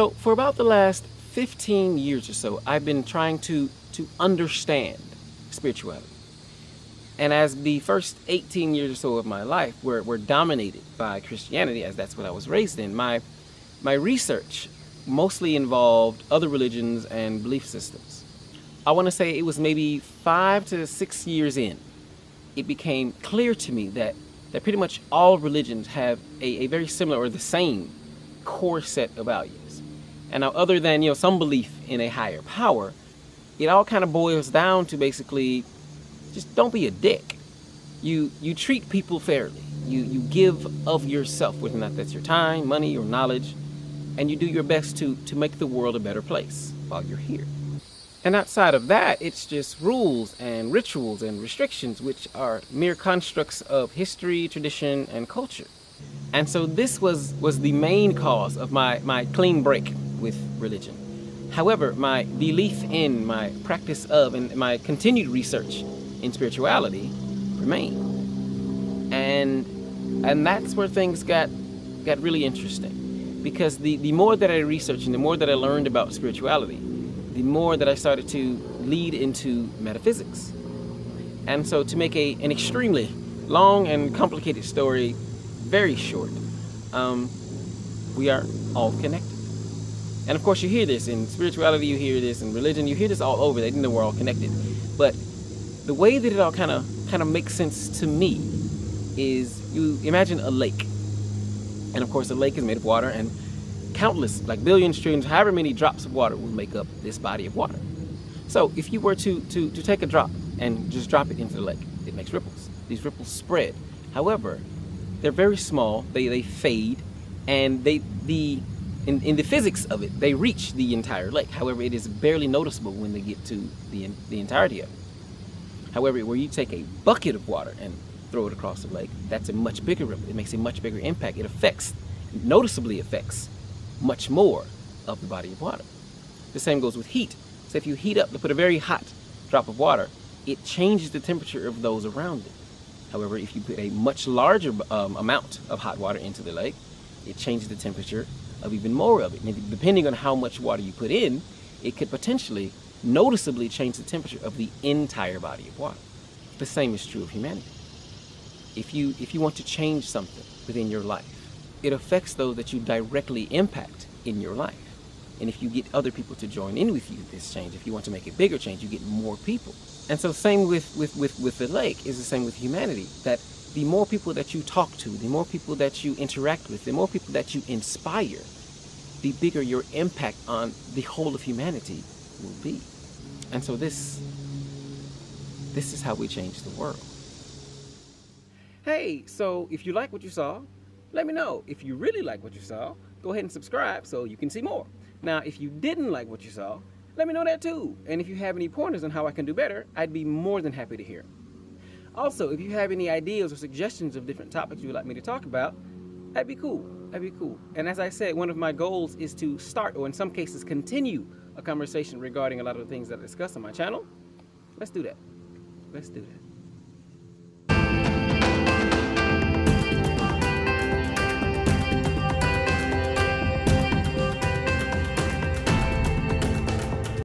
So for about the last 15 years or so, I've been trying to understand spirituality. And as the first 18 years or so of my life were dominated by Christianity, as that's what I was raised in, my research mostly involved other religions and belief systems. I want to say it was maybe 5 to 6 years in, it became clear to me that pretty much all religions have a very similar or the same core set of values. And now other than, some belief in a higher power, it all kind of boils down to basically just don't be a dick. You treat people fairly. You give of yourself, whether or not that's your time, money, or knowledge, and you do your best to make the world a better place while you're here. And outside of that, it's just rules and rituals and restrictions, which are mere constructs of history, tradition, and culture. And so this was the main cause of my clean break with religion. However, my belief in, my practice of, and my continued research in spirituality remained. And that's where things got really interesting. Because the more that I researched and the more that I learned about spirituality, the more that I started to lead into metaphysics. And so to make an extremely long and complicated story very short, we are all connected. And of course you hear this in spirituality, you hear this in religion, you hear this all over. They didn't know we're all connected. But the way that it all kind of makes sense to me is you imagine a lake. And of course a lake is made of water, and countless, like billions, trillions, however many drops of water will make up this body of water. So if you were to take a drop and just drop it into the lake, it makes ripples. These ripples spread. However, they're very small, they fade, and in the physics of it, they reach the entire lake. However, it is barely noticeable when they get to the entirety of it. However, where you take a bucket of water and throw it across the lake, that's a much bigger ripple. It makes a much bigger impact. It noticeably affects much more of the body of water. The same goes with heat. So if you heat up to put a very hot drop of water, it changes the temperature of those around it. However, if you put a much larger amount of hot water into the lake, it changes the temperature of even more of it. And depending on how much water you put in, it could potentially noticeably change the temperature of the entire body of water. The same is true of humanity. If you want to change something within your life, it affects those that you directly impact in your life. And if you get other people to join in with you this change, if you want to make a bigger change, you get more people. And so same with the lake is the same with humanity, that the more people that you talk to, the more people that you interact with, the more people that you inspire, the bigger your impact on the whole of humanity will be. And so this is how we change the world. Hey, so if you like what you saw, let me know. If you really like what you saw, go ahead and subscribe so you can see more. Now, if you didn't like what you saw, let me know that too. And if you have any pointers on how I can do better, I'd be more than happy to hear. Also, if you have any ideas or suggestions of different topics you would like me to talk about, that'd be cool. That'd be cool. And as I said, one of my goals is to start, or in some cases continue, a conversation regarding a lot of the things that I discuss on my channel. Let's do that. Let's do that.